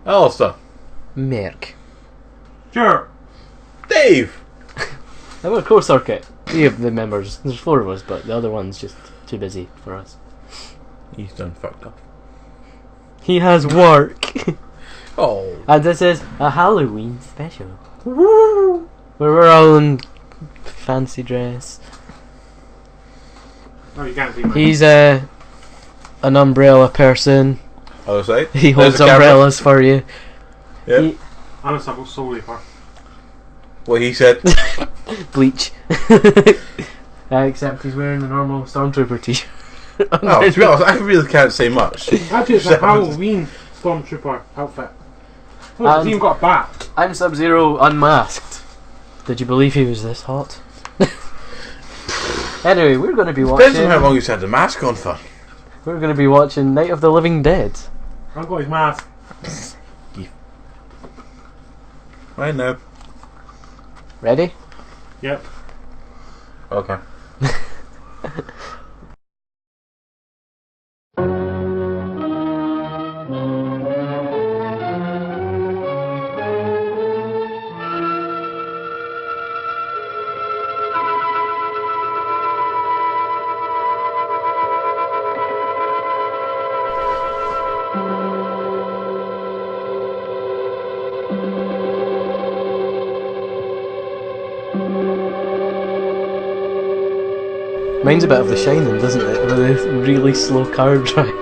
Alistair. Merc. Sure. Dave. Now we're Core Circuit. 3 of the members. There's 4 of us, but the other one's just too busy for us. He's done fucked up. He has work. Oh. And this is a Halloween special. Woo! Where we're all in fancy dress. Oh, you can't see mine. He's an umbrella person. Other side. He holds There's a camera. umbrellas for you. Yep. He- I'm a soul reaper. What he said. Bleach. Except he's wearing a normal Stormtrooper t-shirt. Oh, to be honest, I really can't say much. Actually, it's a Halloween Stormtrooper outfit. Oh, And- he's even got a bat. I'm Sub-Zero unmasked. Did you believe he was this hot? Anyway, we're going to be Depends on how watching. long he's had the mask on for. We're going to be watching Night of the Living Dead. I've got his mask. Right now. Ready? Yep. Okay. Mine's a bit of The Shining, doesn't it? With a really slow car drive.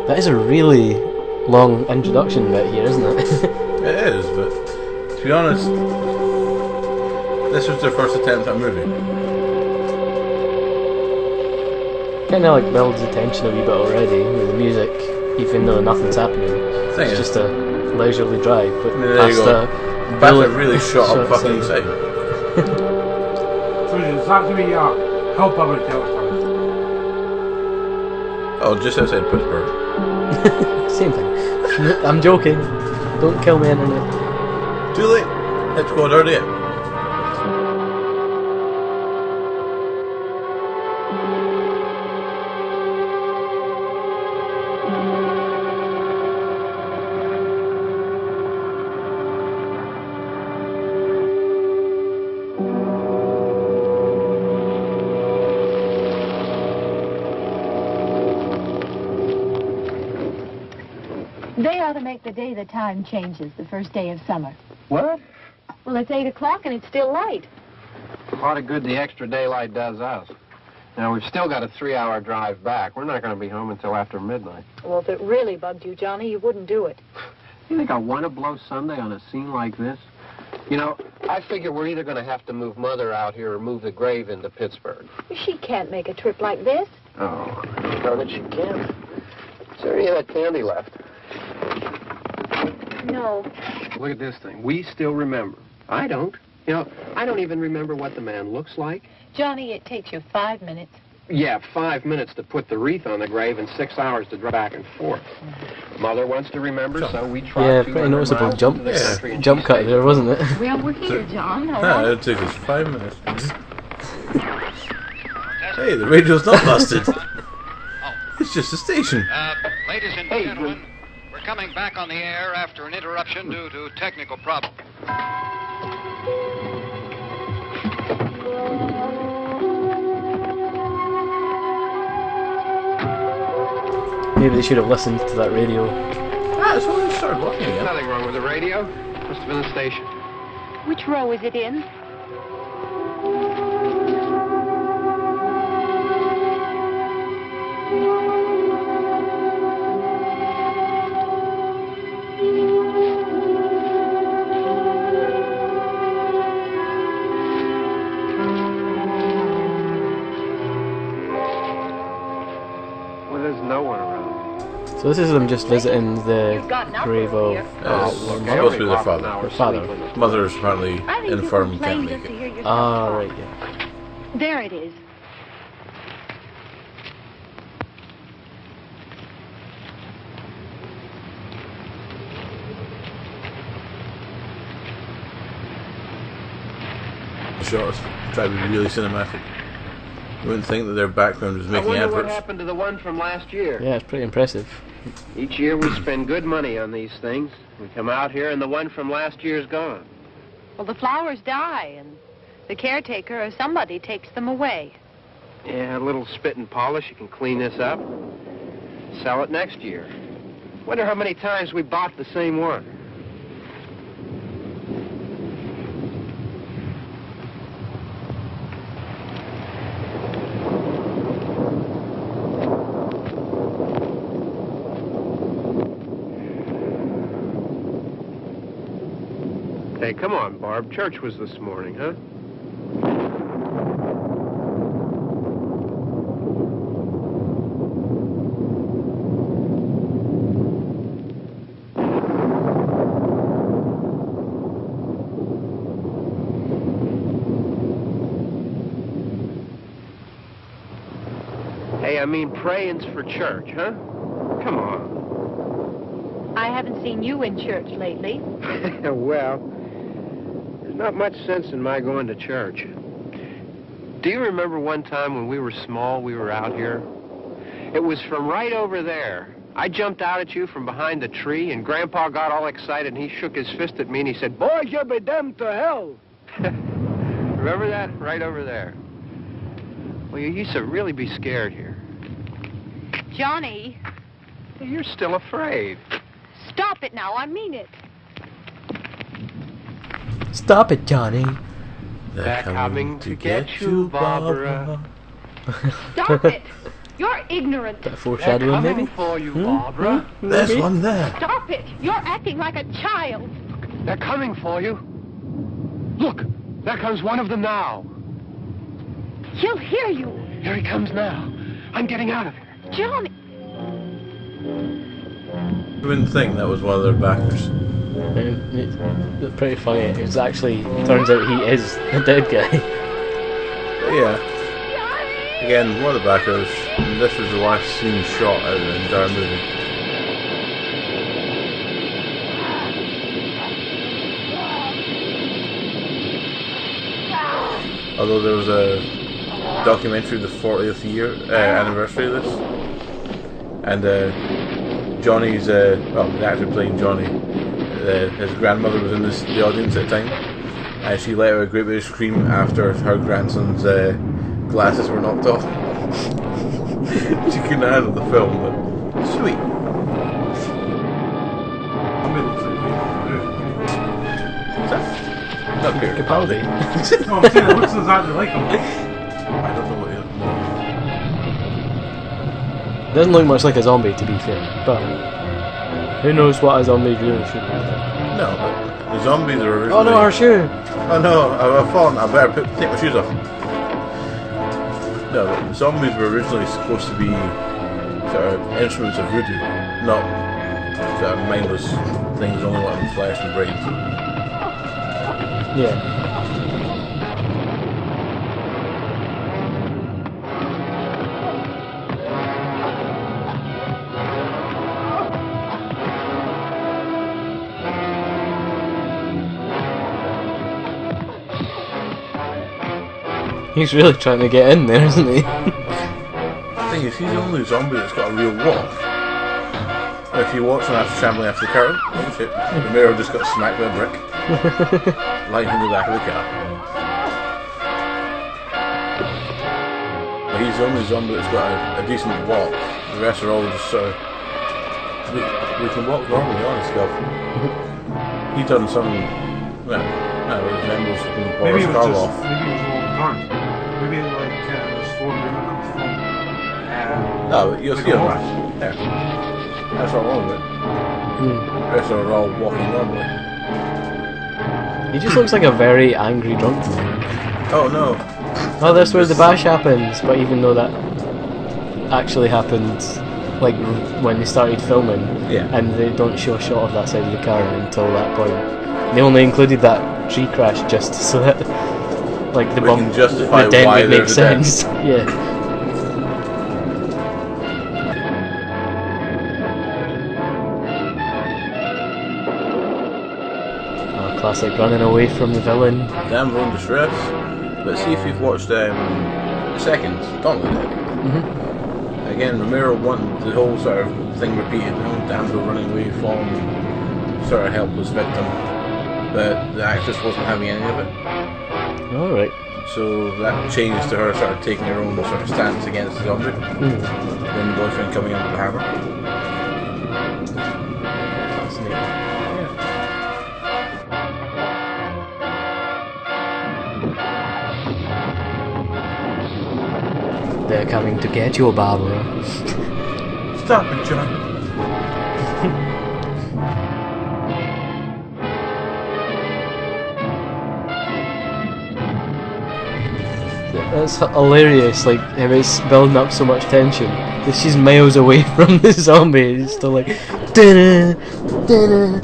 That is a really long introduction bit here, isn't it? It is, but to be honest, this was their first attempt at a movie. Kinda like builds the tension a wee bit already with the music, even though nothing's happening. Thing It's is, just a leisurely drive, but There you past go. a That's bullet a really shot up fucking scene. sight. So it's actually how public telephone. Oh, just outside Pittsburgh. Same thing. I'm joking. Don't kill me, internet. Too late. It's going early. They ought to make the day the time changes, the first day of summer. What? Well, it's 8 o'clock and it's still light. A lot of good the extra daylight does us. Now, we've still got a 3-hour drive back. We're not going to be home until after midnight. Well, if it really bugged you, Johnny, you wouldn't do it. You think I want to blow Sunday on a scene like this? You know, I figure we're either going to have to move Mother out here or move the grave into Pittsburgh. She can't make a trip like this. Oh, I don't know that she can. Is there any of that candy left? No. Look at this thing. We still remember. I don't. You know, I don't even remember what the man looks like. Johnny, it takes you 5 minutes. Yeah, 5 minutes to put the wreath on the grave and 6 hours to drive back and forth. Mother wants to remember, so we Yeah, tried pretty noticeable jump country. jump cut there, wasn't it? Well, we're here, John. All Nah, right. it took us 5 minutes. Hey, the radio's not busted. It's just a station. Ladies and gentlemen, we're coming back on the air after an interruption due to technical problem. Maybe they should have listened to that radio. Ah, it's only started working There's again. nothing wrong with the radio. Must have been the station. Which row is it in? So this is them just visiting the grave of Supposed to be their father. their father. Mother's apparently I think infirm, you can't complained make just to it. hear yourself Ah, talk. right, yeah. There it is. The shots try to be really cinematic. You wouldn't think that their background was I making wonder what adverts. happened to the one from last year. Yeah, it's pretty impressive. Each year we spend good money on these things. We come out here and the one from last year's gone. Well, the flowers die, and the caretaker or somebody takes them away. Yeah, a little spit and polish. You can clean this up. Sell it next year. Wonder how many times we bought the same one. Hey, come on, Barb. Church was this morning, huh? Hey, I mean praying's for church, huh? Come on. I haven't seen you in church lately. Well, there's not much sense in my going to church. Do you remember one time when we were small, we were out here? It was from right over there. I jumped out at you from behind the tree, and Grandpa got all excited, and he shook his fist at me, and he said, "Boys, you'll be damned to hell." Remember that? Right over there. Well, you used to really be scared here. Johnny, You're still afraid. stop it now. I mean it. Stop it, Johnny. They're coming to get you, Barbara. Stop it. You're ignorant. Bit of foreshadowing, maybe? for you, Barbara. There's one there. Stop it. You're acting like a child. They're coming for you. Look, there comes one of them now. He'll hear you. Here he comes now. I'm getting out of here. Johnny. You wouldn't think that was one of their backers. It's pretty funny. It's actually, turns out he is a dead guy. But yeah. Again, one of the backers. And this was the last scene shot out of the entire movie. Although there was a documentary of the 40th year anniversary of this, and Johnny's well, the actor playing Johnny, his grandmother was in the audience at the time, and she let out a great big scream after her grandson's glasses were knocked off. She couldn't handle the film, but sweet. Not Peter Capaldi. No, I'm saying it looks exactly like him. I don't know what he looks like. Doesn't look much like a zombie, to be fair, but who knows what a zombie really should look like. No, but the zombies are originally... Oh no, our shoe! Oh no, I've fallen. I better take my shoes off. No, but zombies were originally supposed to be sort of instruments of voodoo, not sort of mindless things only wanting flesh and brains. Yeah. He's really trying to get in there, isn't he? The thing is, he's the only zombie that's got a real walk. If you watch him after shambling after the curtain, oh shit, the mirror just got smacked by a brick. Lying in the back of the car. But he's the only zombie that's got a decent walk. The rest are all just sort of... We can walk normally on his stuff. He done some... Well, I don't know, his members can Maybe polish it was car just, off. maybe it was all the time. Maybe like the storm didn't come from. No, but you'll see him. Yeah. That's all wrong with it. The rest are all walking normally. He just looks like a very angry drunk man. Oh no. Oh, that's where the bash happens, but even though that actually happened like when they started filming, Yeah. and they don't show a shot of that side of the car until that point. They only included that tree crash just so that, like, the We bump, can justify the dent why would make there's a dent. sense. Yeah. Classic running away from the villain. Damn Zone Distress. But see if you've watched the second Gauntlet. Mm-hmm. Again, Romero wanted the whole sort of thing repeated, you know, Damsel running away from sort of helpless victim. But the actress wasn't having any of it. Alright. So that changed to her sort of taking her own sort of stance against the object. When the boyfriend coming into the harbour. Fascinating. They're coming to get you, Barbara. Stop it, John. That's hilarious, like, if it's building up so much tension. If she's miles away from the zombie, it's still like, da-da, da-da.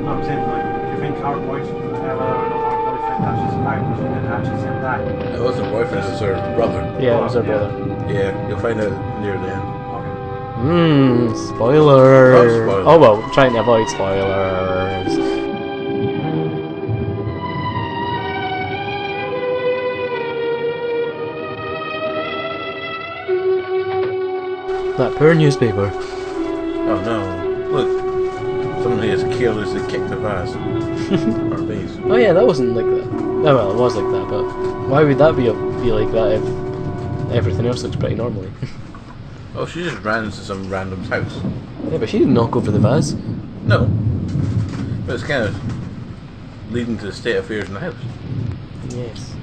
I'm saying, like, do you think our boyfriend, whether or not our boyfriend actually survived, she didn't actually say that? It wasn't boyfriend, it was her brother. Yeah, it was her Yeah. brother. Yeah, you'll find out near the end. Okay. Spoilers. Oh, spoilers. Oh well, trying to avoid spoilers. That poor newspaper. Oh no, look. Someone has carelessly kicked the vase. Or vase. Oh yeah, that wasn't like that. Oh well, it was like that, but why would that be like that if everything else looks pretty normally? Oh, she just ran into some random's house. Yeah, but she didn't knock over the vase. No. But it's kind of leading to the state of affairs in the house. Yes.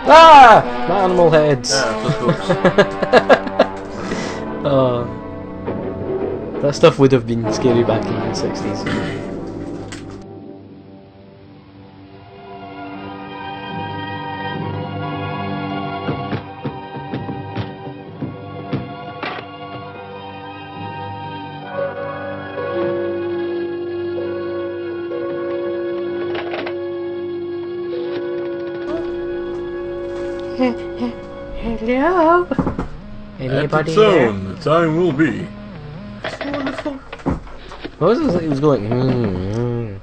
Ah! My animal heads! Yeah, so close. That stuff would have been scary back in the 60s. Hello? Anybody At its there? own, the time will be. What was it? It was going. Hmm.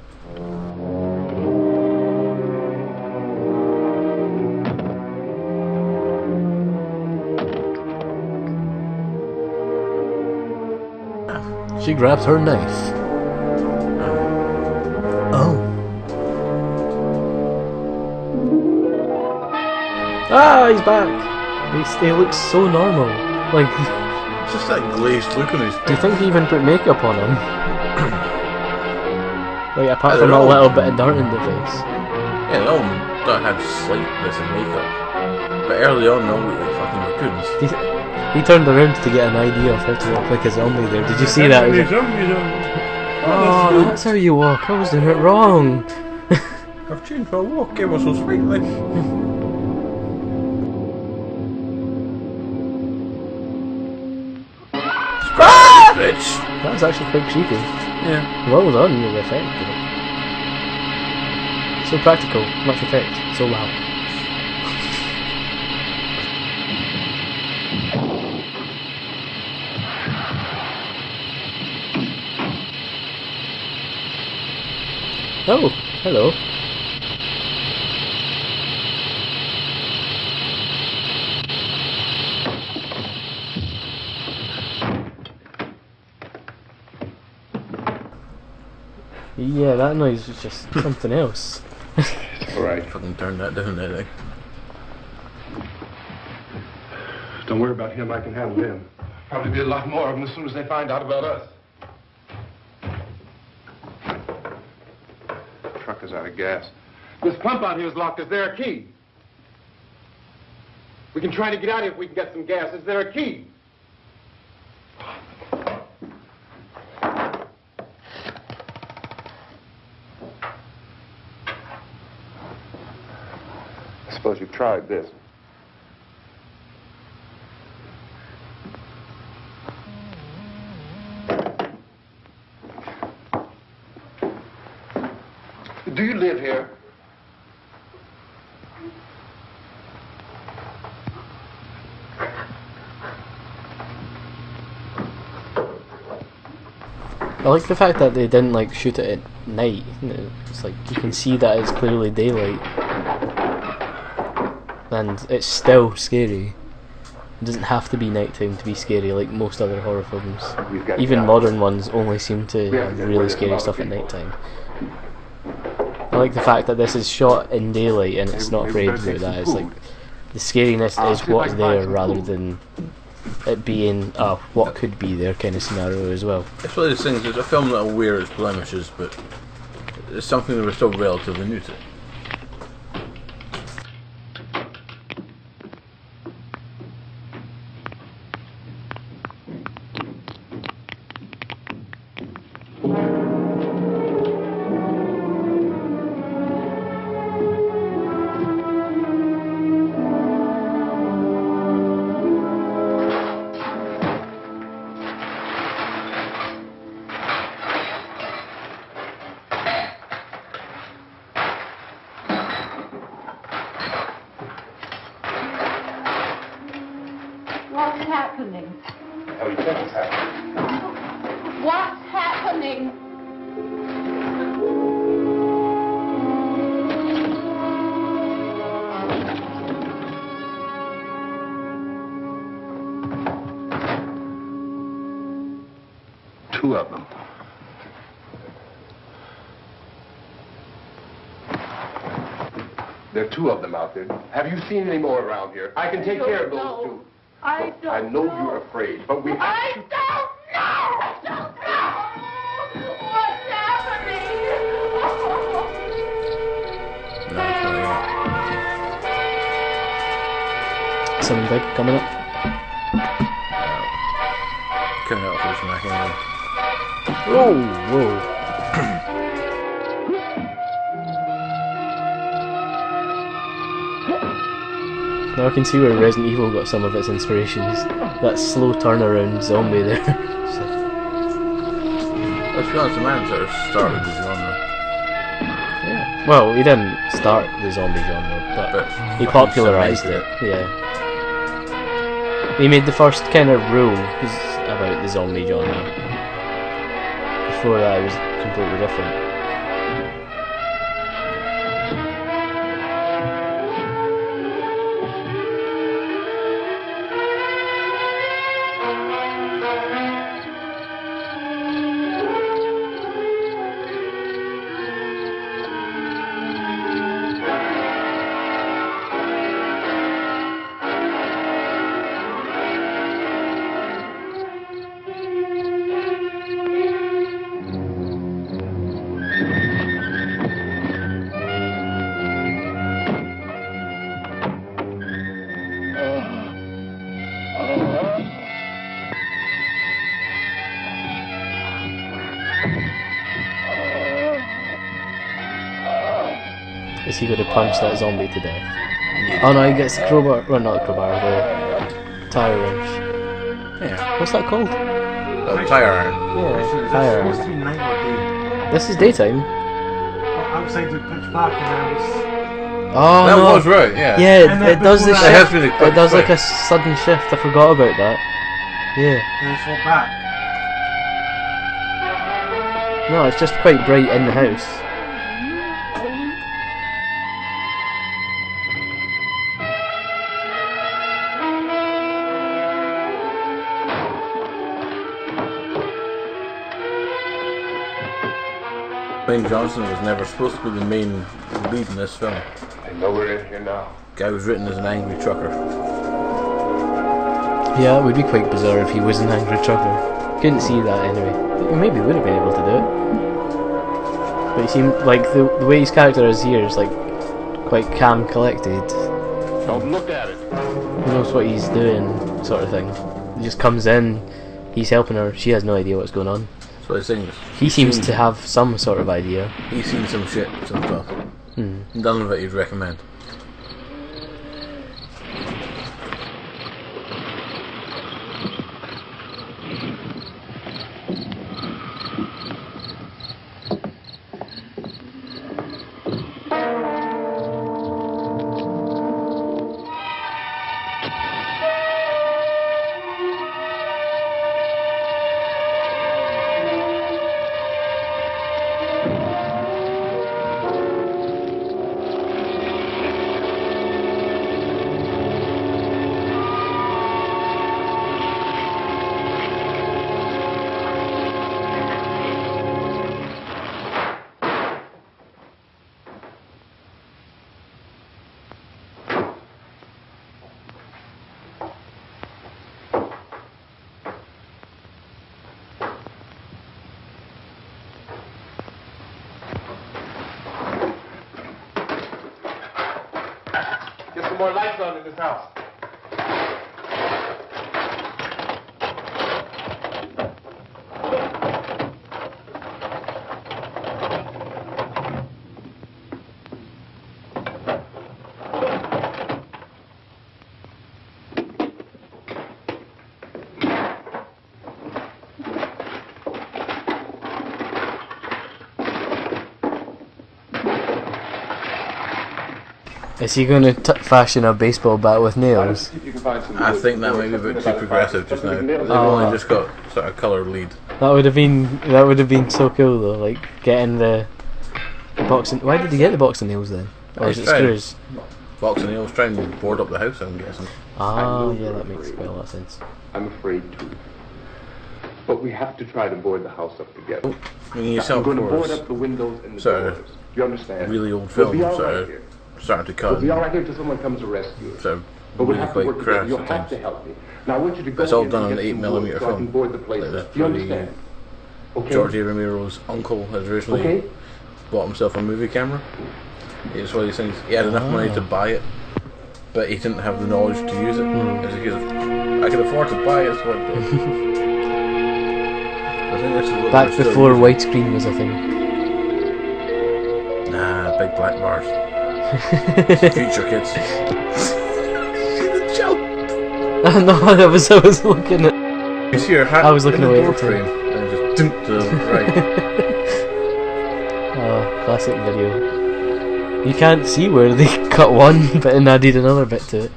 She grabs her knife. Oh. Ah, he's back. He looks so normal. Like, It's just that glazed look on his do you think he even put makeup on him? Like, apart I from a don't know. little bit of dirt in the face. Yeah, they all don't have slight bits of makeup. But early on, no, we fucking raccoons. He turned around to get an idea of how to walk like a zombie there. Did you see that? It was like, oh, that's how you walk. I was doing it wrong. I've changed my walk ever so slightly. Bitch. That was actually quite creepy. Yeah. Well done with the effect. So practical, much effect, so loud. Oh, hello. Yeah, that noise was just something else. Alright, Fucking turn that down, I think. don't worry about him, I can handle him. Probably be a lot more of them as soon as they find out about us. The truck is out of gas. This pump out here is locked. Is there a key? We can try to get out of here if we can get some gas. Is there a key? I suppose you've tried this. Do you live here? I like the fact that they didn't like shoot it at night. It's like you can see that it's clearly daylight, and it's still scary. It doesn't have to be nighttime to be scary, like most other horror films. Even modern ones only seem to have really scary stuff at nighttime. I like the fact that this is shot in daylight and it's not afraid to do that. It's like the scariness is what's there rather than it being what could be there kind of scenario as well. It's one of those things, it's a film that'll wear its blemishes, but it's something that we're still relatively new to. What's happening? How do you think it's happening? What's happening? Two of them. There are two of them out there. Have you seen any more around here? I can take care of those two. I Look, don't I know you're afraid, but we have I to... don't know! I don't know! What's happening? No, it's not yet. Something big coming up. Coming out for this Mac anyway. Oh, whoa. Now I can see where Resident Evil got some of its inspirations. That slow turnaround zombie there. Let's be honest, the man sort of started the genre. Yeah. Well, he didn't start the zombie genre, but he popularised it. Yeah. He made the first kind of rule about the zombie genre. Before that, it was completely different. Is he going to punch that zombie to death? Oh no, he gets the crowbar. Well, not the crowbar, the tire wrench. Yeah. What's that called? Tire iron. Yeah, tire It's supposed to iron. be night or day. This is daytime. Outside the pitch black and I was... Oh That no. was right, yeah. Yeah, And it then does the before It has shift. been a It quick does like switch. a sudden shift. I forgot about that. Yeah. And it's all back. No, it's just quite bright in the house. Dwayne Johnson was never supposed to be the main lead in this film. I know we're in here now. Guy was written as an angry trucker. Yeah, it would be quite bizarre if he was an angry trucker. Couldn't see that anyway. He maybe would have been able to do it. But he seemed like the way his character is here is like quite calm, collected. Don't look at it. He knows what he's doing, sort of thing. He just comes in, he's helping her, she has no idea what's going on. So I think He seems to have some sort of idea. he's seen some shit, some stuff. None of it you'd recommend. Get some more lights on in this house. Is he going to fashion a baseball bat with nails? You can find some I wood. think that might be a bit too progressive just now. They've Oh. only just got sort of colour lead. That would have been so cool though, like getting the box. Why did he get the box of nails then? Or is it He's trying. screws? Box and nails, trying to board up the house, I'm guessing. Ah, yeah, that makes quite a lot of sense. I'm afraid to. But we have to try to board the house up together. I mean, you I'm saw going to board before, up the windows and the Sorry. doors. Do you understand? really old We'll films be all that right are here. starting to We'll cut be all and right here until someone comes to rescue us. sort of But we really have to quite work together. crass You'll at have times. to help me. Now I want you to go It's all in done and on get some 8mm wood so I can film. board the place Like up. this Do you bloody understand? Okay. George A. Romero's uncle had originally Okay. bought himself a movie camera. It's one of these things, he had enough money to buy it, but he didn't have the knowledge to use it. It was a case of, I can afford to buy it, so I did. I think this is what Back they're still before using. widescreen was a thing. Nah, big black bars. Future kids. See the jump! No, I was looking at. You see her hat I was looking in the away at door the time. frame, and it just dunk to the right. Oh, classic video. You can't see where they cut one bit and added another bit to it.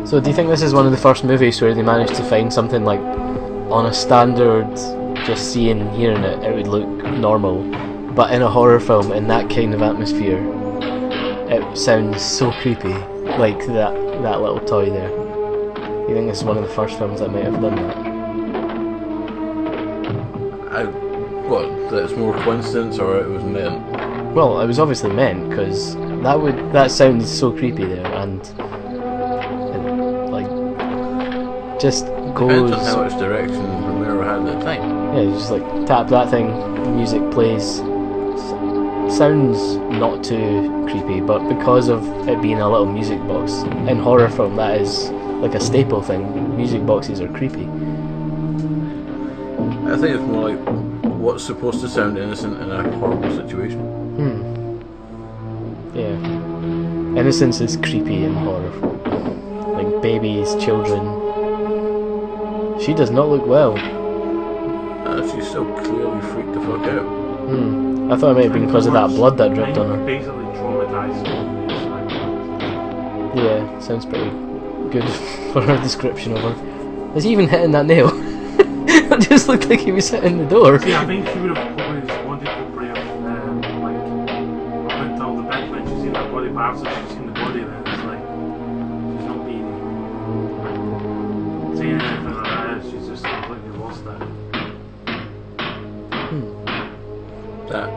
So do you think this is one of the first movies where they managed to find something like on a standard, just seeing and hearing it, it would look normal, but in a horror film in that kind of atmosphere, it sounds so creepy, like that little toy there. You think this is one of the first films that might have done that? What, that it's more coincidence or it was meant? Well, it was obviously meant, because that sounds so creepy there, and like just Depends on how goes. much direction Romero had at the time. Yeah, you just like tap that thing, music plays. Sounds not too creepy, but because of it being a little music box in horror film, that is like a staple thing. Music boxes are creepy. I think it's more like what's supposed to sound innocent in a horrible situation. Yeah. Innocence is creepy in horror. Like babies, children. She does not look well. She's so clearly freaked the fuck out. I thought it might have been because of that blood that dripped on her. Basically traumatized. Yeah, sounds pretty good for her description of her. Is he even hitting that nail? It just looked like he was hitting the door. See, I think she would have probably just wanted to bring like up until the bit when she's seen her body parts, and she's seen the body, then it's like she's not being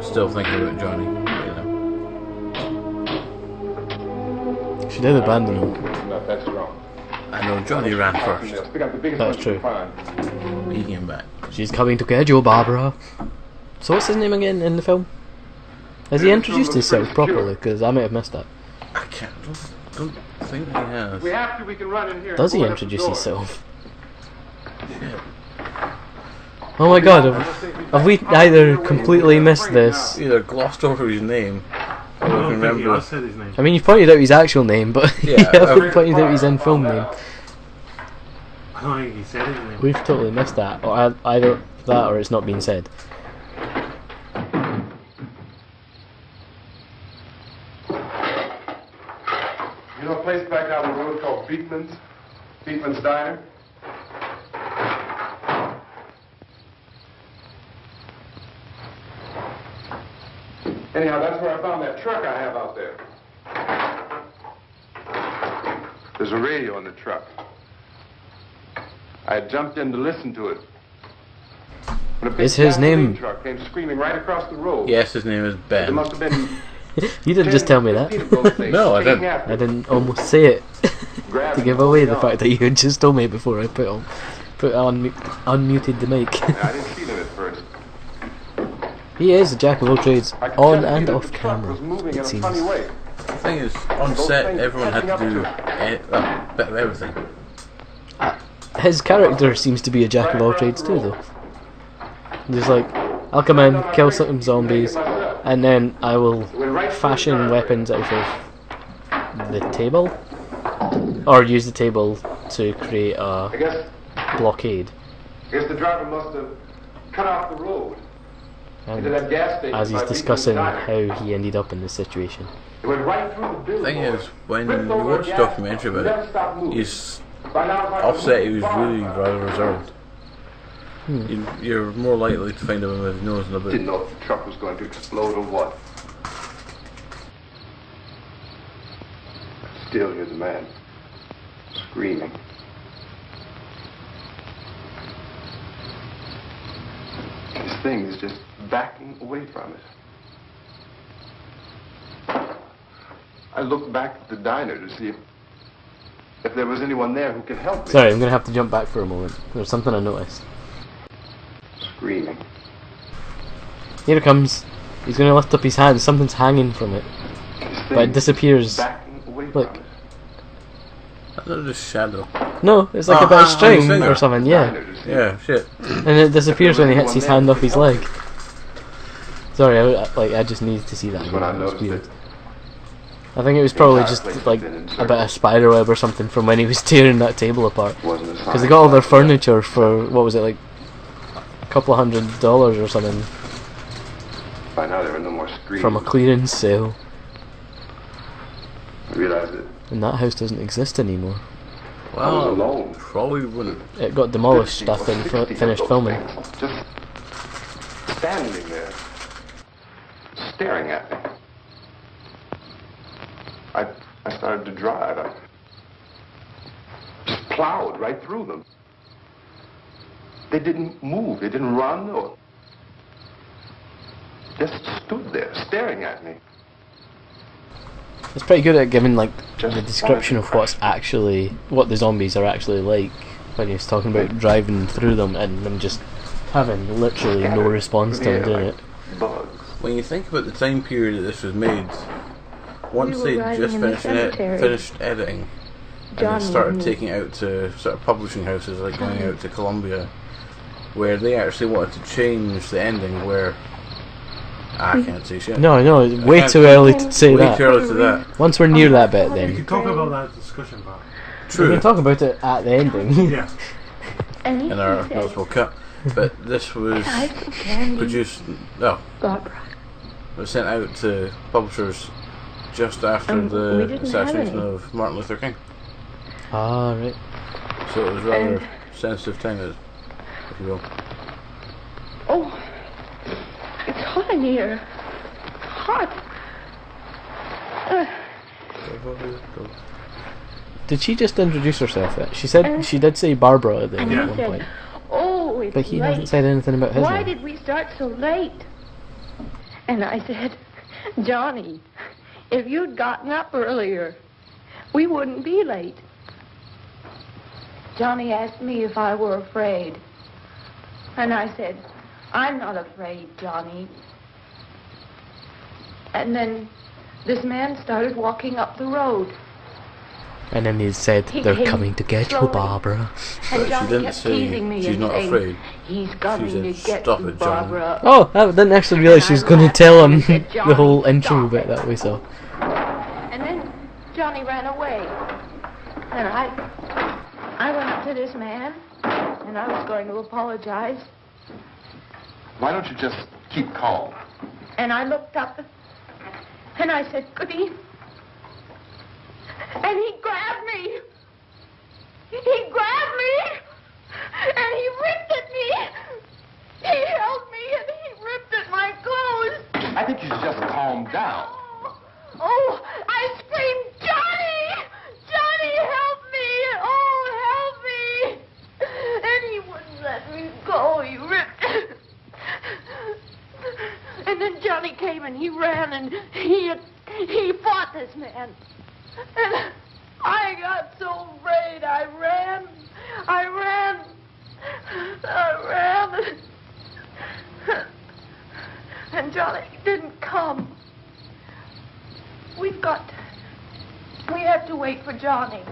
Still thinking about Johnny. You know. She did abandon him. No, that's wrong. I know Johnny ran first. Pick up the biggest That's one true. you can find. He came back. She's coming to get you, Barbara. So what's his name again in the film? Has he introduced himself properly? Because I might have missed that. I don't think he has. We have to. We can run in here. Does he Open up the introduce door. himself? Oh my god, have we either completely missed this? Either glossed over his name. I I don't don't think he remember. has said his name. I mean, you've pointed out his actual name, but Yeah, you haven't pointed out his in-film name. I don't think he said his name. We've totally missed that, or either that or it's not been said. You know a place back down the road called Beekman's? Beekman's Diner? Anyhow, that's where I found that truck I have out there. There's a radio in the truck. I had jumped in to listen to it. When a big Is his gasoline name- truck came screaming right across the road. Yes, his name is There Ben. must have been You didn't just tell me that. No, I didn't. I didn't almost say it to give away the fact that you had just told me before I unmuted the mic. I didn't see them at first. He is a jack of all trades, I could on just see and that off the truck camera, was moving in it a seems. funny way. The thing is, on set, everyone had to do a bit of everything. His character seems to be a jack of all trades too, though. Just like, I'll come in, kill some zombies, and then I will fashion weapons out of the table, or use the table to create a I guess blockade. the driver must have cut off the road. And Into that gas station as he's by Beekman's discussing Diner. how he ended up in this situation. It went right through the building. The thing is, when Ripped you over watch the gas, documentary never about it, stopped moving. he's By now, it's like a offset. He was moving really bomb. rather reserved. You're more likely to find him with his nose in a Didn't boot. know if the truck was going to explode or what. Still, here's a man screaming. This thing is just backing away from it. I looked back at the diner to see if there was anyone there who could help me. Sorry, I'm gonna have to jump back for a moment. There's something I noticed. Screaming. Here it comes. He's gonna lift up his hand. Something's hanging from it, This but it thing disappears. backing away Look. from it. That's just shadow. No, it's like Oh, a bit of hang on a string second. or something. Yeah, Diner to see Yeah, shit. and it disappears when he hits his hand off his leg. Sorry, I just needed to see that. That's when I It was noticed weird. it. I think it was probably entire just place like had been a bit encircled. of spider web or something from when he was tearing that table apart. Wasn't a Because sign they got all their of life. furniture for, what was it, like a couple of $100 or something By now there were no more screams. from a clearance sale. I realized that And that house doesn't exist anymore. I was Well, alone. probably wouldn't. It got demolished 50 or after they 60 of finished those filming. things Just standing there, staring at me. I started to drive. I just plowed right through them. They didn't move. They didn't run or just stood there staring at me. It's pretty good at giving like Just the description of what the zombies are actually like when he's talking about driving through them and them just having literally no response to him doing it. Bugs. When you think about the time period that this was made, once were they riding just in the finished cemetery. finished editing, and John then started knew. taking it out to sort of publishing houses, like going out to Columbia, where they actually wanted to change the ending. Where I can't say shit. No, no, it's way can't- too early to say Way that. too early to that. Once we're near that bit, We then can talk about that discussion back. we True. can talk about it at the ending. Yeah. And he In our said, notes we'll cut. But this was "I some candy, produced. No, Barbara." was sent out to publishers just after We the didn't have assassination any. of Martin Luther King. Ah, right. So it was rather And- sensitive time, if you will. Oh, it's hot in here. Hot. Did she just introduce herself? She said she did say Barbara at the And end he at one said, point, "Oh, it's but he late. hasn't said anything about his Why name. did we start so late?" And I said, Johnny, if you'd gotten up earlier, we wouldn't be late. Johnny asked me if I were afraid. And I said, I'm not afraid, Johnny. And then this man started walking up the road. And then he said, He they're came coming to get you, slowly. Barbara. And She Johnny didn't kept say teasing me she's and not saying, afraid. he's coming said, to get "Stop you, it, Johnny." Barbara. Oh, I didn't actually realise she was going to tell him the whole intro Stop bit it. that we saw. And then Johnny ran away. And I went up to this man, and I was going to apologize. Why don't you just keep calm? And I looked up, and I said, Goody. And he grabbed me. He grabbed me, and he ripped at me. He held me, and he ripped at my clothes. I think you should just calm down. Oh, I screamed, Johnny! Johnny, help me! Oh, help me! And he wouldn't let me go. He ripped. And then Johnny came and he ran and he fought this man. And I got so afraid. I ran. And Johnny didn't come. We have to wait for Johnny.